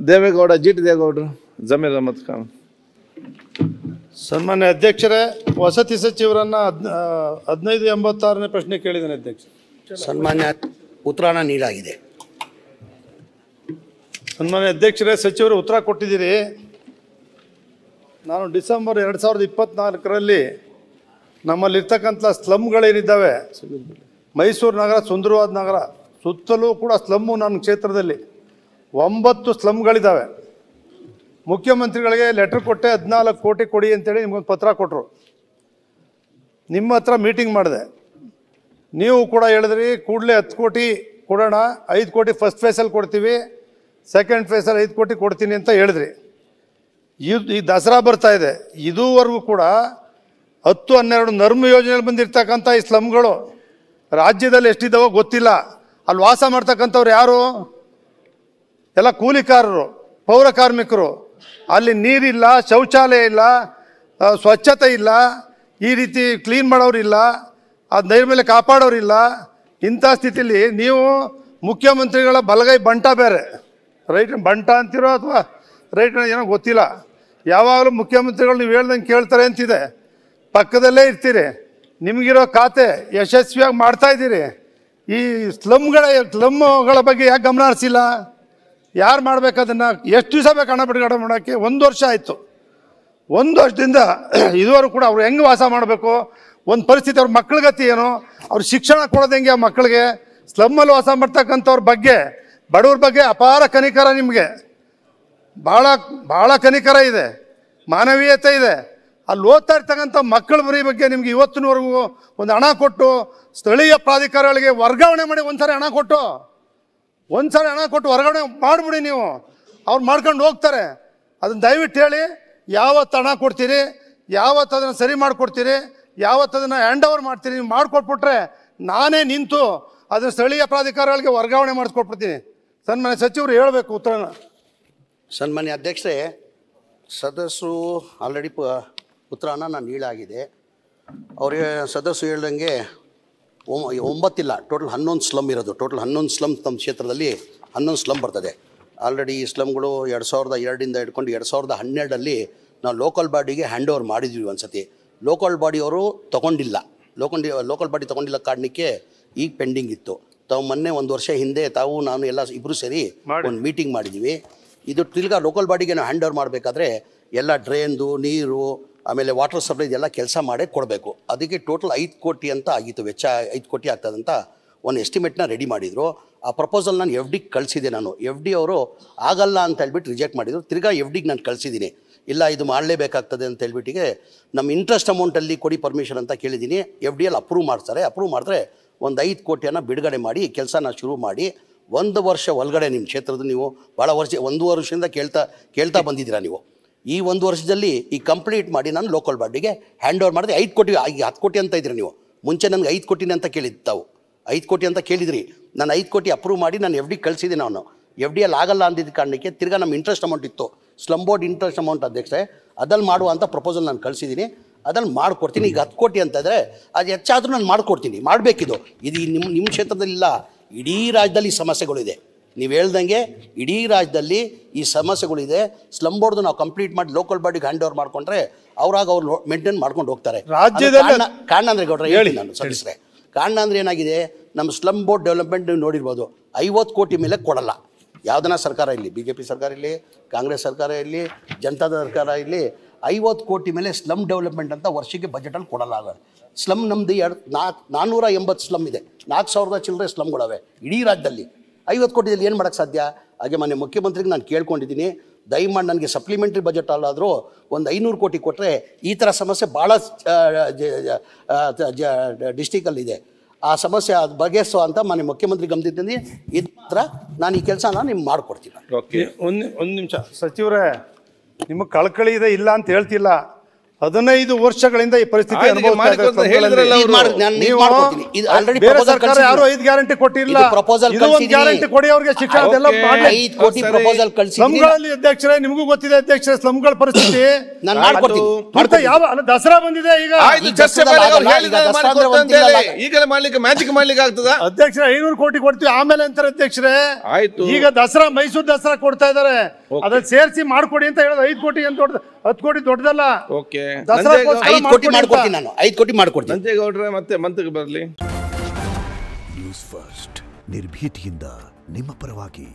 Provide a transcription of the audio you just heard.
Deve Gowda T ದೇವೇಗೌಡರು, ಜಮೀರ್ ಅಹಮದ್ ಖಾನ್. ಸನ್ಮಾನ್ಯ ಅಧ್ಯಕ್ಷರೇ, ವಸತಿ ಸಚಿವರನ್ನ 1586ನೇ ಪ್ರಶ್ನೆ ಕೇಳಿದ್ದೇನೆ ಅಧ್ಯಕ್ಷ. ಸನ್ಮಾನ್ಯ ಉತ್ತರನ ನೀಡಲಾಗಿದೆ. ಸನ್ಮಾನ್ಯ ಅಧ್ಯಕ್ಷರೇ, ಸಚಿವರು ಉತ್ತರ ಕೊಟ್ಟಿದ್ದೀರಿ. ನಾನು ಡಿಸೆಂಬರ್ 2024ರಲ್ಲಿ ನಮ್ಮಲ್ಲಿರ್ತಕ್ಕಂಥ ಸ್ಲಮ್ಗಳೇನಿದ್ದಾವೆ, ಮೈಸೂರು ನಗರ ಸುಂದರವಾದ ನಗರ, ಸುತ್ತಲೂ ಕೂಡ ಸ್ಲಮ್ಮು ನನ್ನ ಕ್ಷೇತ್ರದಲ್ಲಿ 9 ಸ್ಲಮ್ಗಳಿದ್ದಾವೆ. ಮುಖ್ಯಮಂತ್ರಿಗಳಿಗೆ ಲೆಟ್ರ್ ಕೊಟ್ಟೆ 14 ಕೋಟಿ ಕೊಡಿ ಅಂತೇಳಿ ನಿಮ್ಗೊಂದು ಪತ್ರ ಕೊಟ್ಟರು. ನಿಮ್ಮ ಹತ್ರ ಮೀಟಿಂಗ್ ಮಾಡಿದೆ. ನೀವು ಕೂಡ ಹೇಳಿದ್ರಿ ಕೂಡಲೇ 10 ಕೋಟಿ ಕೊಡೋಣ, 5 ಕೋಟಿ ಫಸ್ಟ್ ಫೇಸಲ್ಲಿ ಕೊಡ್ತೀವಿ, ಸೆಕೆಂಡ್ ಫೇಸಲ್ಲಿ 5 ಕೋಟಿ ಕೊಡ್ತೀನಿ ಅಂತ ಹೇಳಿದ್ರಿ. ಈ ದಸರಾ ಬರ್ತಾ ಇದೆ, ಇದುವರೆಗೂ ಕೂಡ 10-12 ನರ್ಮ್ ಯೋಜನೆಯಲ್ಲಿ ಬಂದಿರ್ತಕ್ಕಂಥ ಈ ಸ್ಲಮ್ಗಳು ರಾಜ್ಯದಲ್ಲಿ ಎಷ್ಟಿದ್ದಾವೋ ಗೊತ್ತಿಲ್ಲ. ಅಲ್ಲಿ ವಾಸ ಮಾಡ್ತಕ್ಕಂಥವ್ರು ಯಾರು? ಎಲ್ಲ ಕೂಲಿಕಾರರು, ಪೌರ ಕಾರ್ಮಿಕರು. ಅಲ್ಲಿ ನೀರಿಲ್ಲ, ಶೌಚಾಲಯ ಇಲ್ಲ, ಸ್ವಚ್ಛತೆ ಇಲ್ಲ, ಈ ರೀತಿ ಕ್ಲೀನ್ ಮಾಡೋರಿಲ್ಲ, ಅದು ನೈರ್ಮಲ್ಯ ಕಾಪಾಡೋರಿಲ್ಲ. ಇಂಥ ಸ್ಥಿತಿಲಿ ನೀವು ಮುಖ್ಯಮಂತ್ರಿಗಳ ಬಲಗೈ ಬಂಟ ಬೇರೆ, ರೈಟ್ ಬಂಟ ಅಂತಿರೋ ಅಥವಾ ರೈಟ್ ಏನೋ ಗೊತ್ತಿಲ್ಲ. ಯಾವಾಗಲೂ ಮುಖ್ಯಮಂತ್ರಿಗಳು ನೀವು ಹೇಳ್ದಂಗೆ ಕೇಳ್ತಾರೆ ಅಂತಿದೆ, ಪಕ್ಕದಲ್ಲೇ ಇರ್ತೀರಿ. ನಿಮಗಿರೋ ಖಾತೆ ಯಶಸ್ವಿಯಾಗಿ ಮಾಡ್ತಾಯಿದ್ದೀರಿ. ಈ ಸ್ಲಮ್ಗಳ ಬಗ್ಗೆ ಯಾಕೆ ಗಮನ ಹರಿಸಿಲ್ಲ? ಯಾರು ಮಾಡ್ಬೇಕು ಅದನ್ನು? ಎಷ್ಟು ದಿವಸ ಬೇಕು ಹಣ ಬಿಡುಗಡೆ ಮಾಡೋಕ್ಕೆ? 1 ವರ್ಷ ಆಯಿತು. 1 ವರ್ಷದಿಂದ ಇದುವರೆಗೂ ಕೂಡ ಅವ್ರು ಹೆಂಗೆ ವಾಸ ಮಾಡಬೇಕು, ಒಂದು ಪರಿಸ್ಥಿತಿ, ಅವ್ರ ಮಕ್ಕಳ ಗತಿ ಏನು, ಅವ್ರು ಶಿಕ್ಷಣ ಕೊಡೋದು ಹೆಂಗೆ ಆ ಮಕ್ಕಳಿಗೆ? ಸ್ಲಮ್ಮಲ್ಲಿ ವಾಸ ಮಾಡ್ತಕ್ಕಂಥವ್ರ ಬಗ್ಗೆ, ಬಡವ್ರ ಬಗ್ಗೆ ಅಪಾರ ಕನಿಕರ ನಿಮಗೆ, ಭಾಳ ಕನಿಕರ ಇದೆ, ಮಾನವೀಯತೆ ಇದೆ. ಅಲ್ಲಿ ಓದ್ತಾ ಇರ್ತಕ್ಕಂಥ ಮಕ್ಕಳ ಬಗ್ಗೆ ನಿಮ್ಗೆ ಇವತ್ತಿನವರೆಗೂ ಒಂದು ಹಣ ಕೊಟ್ಟು ಸ್ಥಳೀಯ ಪ್ರಾಧಿಕಾರಗಳಿಗೆ ವರ್ಗಾವಣೆ ಮಾಡಿ ಒಂದ್ಸರಿ ಹಣ ಕೊಟ್ಟು ವರ್ಗಾವಣೆ ಮಾಡಿಬಿಡಿ. ನೀವು ಅವ್ರು ಮಾಡ್ಕೊಂಡು ಹೋಗ್ತಾರೆ. ಅದನ್ನು ದಯವಿಟ್ಟು ಹೇಳಿ, ಯಾವತ್ತು ಹಣ ಕೊಡ್ತೀರಿ, ಯಾವತ್ತು ಅದನ್ನು ಸರಿ ಮಾಡಿಕೊಡ್ತೀರಿ, ಯಾವತ್ತು ಅದನ್ನು ಹ್ಯಾಂಡ್ ಓವರ್ ಮಾಡ್ತೀರಿ. ನೀವು ಮಾಡಿಕೊಟ್ಬಿಟ್ರೆ ನಾನೇ ನಿಂತು ಅದನ್ನು ಸ್ಥಳೀಯ ಪ್ರಾಧಿಕಾರಗಳಿಗೆ ವರ್ಗಾವಣೆ ಮಾಡಿಸ್ಕೊಟ್ಬಿಡ್ತೀನಿ. ಸನ್ಮಾನ್ಯ ಸಚಿವರು ಹೇಳಬೇಕು ಉತ್ತರನ. ಸನ್ಮಾನ್ಯ ಅಧ್ಯಕ್ಷರೇ, ಸದಸ್ಯರು ಆಲ್ರೆಡಿ ಉತ್ತರನ ನಾನು ನೀಡಲಾಗಿದೆ. ಅವರಿಗೆ ಸದಸ್ಯರು ಹೇಳ್ದಂಗೆ 9 ಇಲ್ಲ, ಟೋಟಲ್ 11 ಸ್ಲಮ್ ಇರೋದು. ಟೋಟಲ್ 11 ಸ್ಲಮ್ ನಮ್ಮ ಕ್ಷೇತ್ರದಲ್ಲಿ 11 ಸ್ಲಮ್ ಬರ್ತದೆ. ಆಲ್ರೆಡಿ ಈ ಸ್ಲಮ್ಗಳು 2002ರಿಂದ ಹಿಡ್ಕೊಂಡು 2012ರಲ್ಲಿ ನಾವು ಲೋಕಲ್ ಬಾಡಿಗೆ ಹ್ಯಾಂಡ್ ಓವರ್ ಮಾಡಿದ್ವಿ. ಒಂದು ಸತಿ ಲೋಕಲ್ ಬಾಡಿಯವರು ತೊಗೊಂಡಿಲ್ಲ, ಲೋಕಲ್ ಬಾಡಿ ತೊಗೊಂಡಿಲ್ಲ ಕಾರಣಕ್ಕೆ ಈಗ ಪೆಂಡಿಂಗ್ ಇತ್ತು. ತಾವು ಮೊನ್ನೆ 1 ವರ್ಷ ಹಿಂದೆ ತಾವು ನಾನು ಎಲ್ಲ ಇಬ್ಬರು ಸೇರಿ ಒಂದು ಮೀಟಿಂಗ್ ಮಾಡಿದ್ವಿ. ಇದು ತಿರ್ಗಾ ಲೋಕಲ್ ಬಾಡಿಗೆ ನಾವು ಹ್ಯಾಂಡ್ ಓವರ್ ಮಾಡಬೇಕಾದ್ರೆ ಎಲ್ಲ ಡ್ರೈನ್ದು ನೀರು ಆಮೇಲೆ ವಾಟರ್ ಸಪ್ಲೈ ಇದೆಲ್ಲ ಕೆಲಸ ಮಾಡೇ ಕೊಡಬೇಕು. ಅದಕ್ಕೆ ಟೋಟಲ್ 5 ಕೋಟಿ ಅಂತ ಆಗಿತ್ತು, ವೆಚ್ಚ 5 ಕೋಟಿ ಆಗ್ತದಂತ ಒಂದು ಎಸ್ಟಿಮೇಟ್ನ ರೆಡಿ ಮಾಡಿದರು. ಆ ಪ್ರಪೋಸಲ್ ನಾನು FD ಕಳಿಸಿದೆ. ನಾನು FD ಅವರು ಆಗಲ್ಲ ಅಂತ ಹೇಳ್ಬಿಟ್ಟು ರಿಜೆಕ್ಟ್ ಮಾಡಿದರು. ತಿರ್ಗಾ FDಗೆ ನಾನು ಕಳಿಸಿದ್ದೀನಿ, ಇಲ್ಲ ಇದು ಮಾಡಲೇಬೇಕಾಗ್ತದೆ ಅಂತ ಹೇಳ್ಬಿಟ್ಟಿಗೆ ನಮ್ಮ ಇಂಟ್ರೆಸ್ಟ್ ಅಮೌಂಟಲ್ಲಿ ಕೊಡಿ ಪರ್ಮಿಷನ್ ಅಂತ ಕೇಳಿದ್ದೀನಿ. FDಯಲ್ಲಿ ಅಪ್ರೂವ್ ಮಾಡ್ತಾರೆ. ಅಪ್ರೂವ್ ಮಾಡಿದ್ರೆ ಒಂದು 5 ಕೋಟಿಯನ್ನು ಬಿಡುಗಡೆ ಮಾಡಿ ಕೆಲಸನ ಶುರು ಮಾಡಿ 1 ವರ್ಷ ಒಳಗಡೆ ನಿಮ್ಮ ಕ್ಷೇತ್ರದ ನೀವು ಭಾಳ ವರ್ಷ 1 ವರ್ಷದಿಂದ ಕೇಳ್ತಾ ಬಂದಿದ್ದೀರಾ ನೀವು. ಈ 1 ವರ್ಷದಲ್ಲಿ ಈ ಕಂಪ್ಲೀಟ್ ಮಾಡಿ ನಾನು ಲೋಕಲ್ ಬಾಡಿಗೆ ಹ್ಯಾಂಡ್ ಓವರ್ ಮಾಡಿದೆ. 5 ಕೋಟಿ ಈಗ 10 ಕೋಟಿ ಅಂತ ಇದ್ರಿ ನೀವು. ಮುಂಚೆ ನನಗೆ 5 ಕೋಟಿನೇ ಅಂತ ಕೇಳಿದ್ದು, ತಾವು 5 ಕೋಟಿ ಅಂತ ಕೇಳಿದ್ರಿ. ನಾನು 5 ಕೋಟಿ ಅಪ್ರೂವ್ ಮಾಡಿ ನಾನು FD ಕಳಿಸಿದೆ. ನಾನು FDಯಲ್ಲಿ ಆಗಲ್ಲ ಅಂದಿದ್ದ ಕಾರಣಕ್ಕೆ ತಿರ್ಗಾ ನಮ್ಮ ಇಂಟ್ರೆಸ್ಟ್ ಅಮೌಂಟ್ ಇತ್ತು, ಸ್ಲಮ್ ಬೋರ್ಡ್ ಇಂಟ್ರೆಸ್ಟ್ ಅಮೌಂಟ್ ಅಧ್ಯಕ್ಷರೇ, ಅದಲ್ಲಿ ಮಾಡುವಂಥ ಪ್ರಪೋಸಲ್ ನಾನು ಕಳಿಸಿದ್ದೀನಿ. ಅದಲ್ಲಿ ಮಾಡಿಕೊಡ್ತೀನಿ. ಈಗ 10 ಕೋಟಿ ಅಂತಂದರೆ ಅದು ಹೆಚ್ಚಾದರೂ ನಾನು ಮಾಡಿಕೊಡ್ತೀನಿ. ಮಾಡಬೇಕಿದು. ಇದು ನಿಮ್ಮ ಕ್ಷೇತ್ರದಲ್ಲಿಲ್ಲ, ಇಡೀ ರಾಜ್ಯದಲ್ಲಿ ಸಮಸ್ಯೆಗಳಿದೆ. ನೀವು ಹೇಳ್ದಂಗೆ ಇಡೀ ರಾಜ್ಯದಲ್ಲಿ ಈ ಸಮಸ್ಯೆಗಳಿದೆ. ಸ್ಲಮ್ ಬೋರ್ಡ್ದು ನಾವು ಕಂಪ್ಲೀಟ್ ಮಾಡಿ ಲೋಕಲ್ ಬಾಡಿಗೆ ಹ್ಯಾಂಡ್ ಓವರ್ ಮಾಡ್ಕೊಂಡ್ರೆ ಅವ್ರಾಗ ಅವ್ರು ಮೇಂಟೈನ್ ಮಾಡ್ಕೊಂಡು ಹೋಗ್ತಾರೆ. ರಾಜ್ಯದಲ್ಲಿ ಕಾರಣ ಅಂದರೆ ಗೌಡ್ರೆ ಹೇಳಿ ನಾನು ಸಲ್ಲಿಸ್ರೆ, ಕಾರಣ ಅಂದರೆ ಏನಾಗಿದೆ, ನಮ್ಮ ಸ್ಲಮ್ ಬೋರ್ಡ್ ಡೆವಲಪ್ಮೆಂಟ್ ನೀವು ನೋಡಿರ್ಬೋದು, 50 ಕೋಟಿ ಮೇಲೆ ಕೊಡಲ್ಲ. ಯಾವುದನ್ನ ಸರ್ಕಾರ ಇರಲಿ, BJP ಸರ್ಕಾರ ಇರಲಿ, ಕಾಂಗ್ರೆಸ್ ಸರ್ಕಾರ ಇರಲಿ, ಜನತಾದ ಸರ್ಕಾರ ಇರಲಿ, 50 ಕೋಟಿ ಮೇಲೆ ಸ್ಲಮ್ ಡೆವಲಪ್ಮೆಂಟ್ ಅಂತ ವರ್ಷಕ್ಕೆ ಬಜೆಟಲ್ಲಿ ಕೊಡಲ್ಲ. ಸ್ಲಮ್ ನಮ್ಮದು 480 ಸ್ಲಮ್ ಇದೆ, 4000 ಚಿಲ್ಲರೆ ಸ್ಲಮ್ಗಳವೆ ಇಡೀ ರಾಜ್ಯದಲ್ಲಿ. 50 ಕೋಟಿಯಲ್ಲಿ ಏನು ಮಾಡೋಕ್ಕೆ ಸಾಧ್ಯ? ಹಾಗೆ ಮೊನ್ನೆ ಮುಖ್ಯಮಂತ್ರಿಗೆ ನಾನು ಕೇಳ್ಕೊಂಡಿದ್ದೀನಿ, ದಯಮಾಡಿ ನನಗೆ ಸಪ್ಲಿಮೆಂಟ್ರಿ ಬಜೆಟ್ ಅಲ್ಲಾದರೂ ಒಂದು 500 ಕೋಟಿ ಕೊಟ್ಟರೆ ಈ ಥರ ಸಮಸ್ಯೆ ಭಾಳ ಡಿಸ್ಟಿಕಲ್ಲಿದೆ. ಆ ಸಮಸ್ಯೆ ಅದು ಬಗೆಹರಿಸೋ ಅಂತ ಮಾನ್ಯ ಮುಖ್ಯಮಂತ್ರಿ ಗಮನಿದ್ದೀನಿ. ಇದು ಮಾತ್ರ ನಾನು ಈ ಕೆಲಸನ ನಿಮ್ಗೆ ಮಾಡಿಕೊಡ್ತೀನಿ. ಓಕೆ, ಒಂದು ನಿಮಿಷ ಸಚಿವರೇ, ನಿಮಗೆ ಕಳಕಳಿ ಇದೆ ಇಲ್ಲ ಅಂತ ಹೇಳ್ತಿಲ್ಲ. 15 ವರ್ಷಗಳಿಂದ ಈ ಪರಿಸ್ಥಿತಿ ಆಯ್ತು, ಈಗ ಅನುಭವಿಸ್ತಾ ಇದ್ದಾರೆ ಮಾಡಿಕೊಡ್ತಾರೆ ಹೇಳಿದ್ರಲ್ಲ ಸ್ಲಮ್ಗಳಲ್ಲಿ. ಅವರು. ನಾನು ನೀವು ಮಾಡ್ಕೊಡ್ತೀನಿ. ಇದು already ಬೇರೆ proposal ಸರ್ಕಾರ ಯಾರು 5 ಗ್ಯಾರಂಟಿ ಕೊಟ್ಟಿಲ್ಲ. ಇದು proposal ಇದು ಒಂದು ಕಳ್ಸಿದೀನಿ. ಗ್ಯಾರಂಟಿ ಕೊಡಿ ಅವ್ರಿಗೆ ಶಿಕ್ಷಣ ಅದೆಲ್ಲ ಓಕೆ. ಮಾಡ್ಲಿ. 5 ಕೋಟಿ ಸರಿ. ಪ್ರಪೋಸಲ್ ಕಳಿಸಿದ್ದೀನಿ. ಸ್ಲಮ್ಗಳಲ್ಲಿ ಅಧ್ಯಕ್ಷರೇ ನಿಮಗೂ ಗೊತ್ತಿದೆ ಅಧ್ಯಕ್ಷರೇ ಸ್ಲಮ್ಗಳ ಪರಿಸ್ಥಿತಿ. ನಾನು ಮಾಡ್ಕೊಡ್ತೀನಿ. ಮತ್ತೆ ಯಾವ ಅಲ್ಲ ದಸರಾ ಬಂದಿದೆ ಈಗ. ಆಯ್ತು, ಈಗ ಚರ್ಚೆ ದಸರಾ ಮಾಡಿ ಅವ್ರು ಆಗಲ್ಲ, ಹೇಳಿದ್ದಾರೆ ಈಗ ದಸರಾ ಮಾಡಿಕೊಡ್ತಾ ಅಂತ ಅಂದ್ರೆ ಹೇಳಿ. ಈಗಲೇ ಮಾಡ್ಲಿಕ್ಕೆ ಮ್ಯಾಜಿಕ್ ಮಾಡ್ಲಿಕ್ಕೆ ಆಗ್ತದಾ? ಅಧ್ಯಕ್ಷರೇ 500 ಕೋಟಿ ಕೊಡ್ತೀವಿ ಆಮೇಲೆ ಅಂತಾರೆ ಅಧ್ಯಕ್ಷರೇ. ಆಯ್ತು. ಈಗ ದಸರಾ ಮೈಸೂರು ದಸರಾ ಕೊಡ್ತಾ ಇದಾರೆ. ಅದನ್ನ ಸೇರಿಸಿ ಮಾಡ್ಕೊಡಿ ಅಂತ ಹೇಳೋದು. 5 ಕೋಟಿ ಅಂತ ದೊಡ್ಡ 10 ಕೋಟಿ ದೊಡ್ಡದಲ್ಲ. ಓಕೆ. ದಸರಾಕ್ಕೋಸ್ಕರ 5 ಕೋಟಿ ಮಾಡ್ಕೊಡ್ತೀನಿ ನಾನು. 5 ಕೋಟಿ ಮಾಡ್ಕೊಡ್ತೀನಿ. ನಂಜೇಗೌಡ್ರೆ ಮತ್ತೆ ಮಂತ್ರಿಗೆ ಬರಲಿ. ನ್ಯೂಸ್ ಫಸ್ಟ್ ನಿರ್ಭೀತಿಯಿಂದ ನಿಮ್ಮ ಪರವಾಗಿ.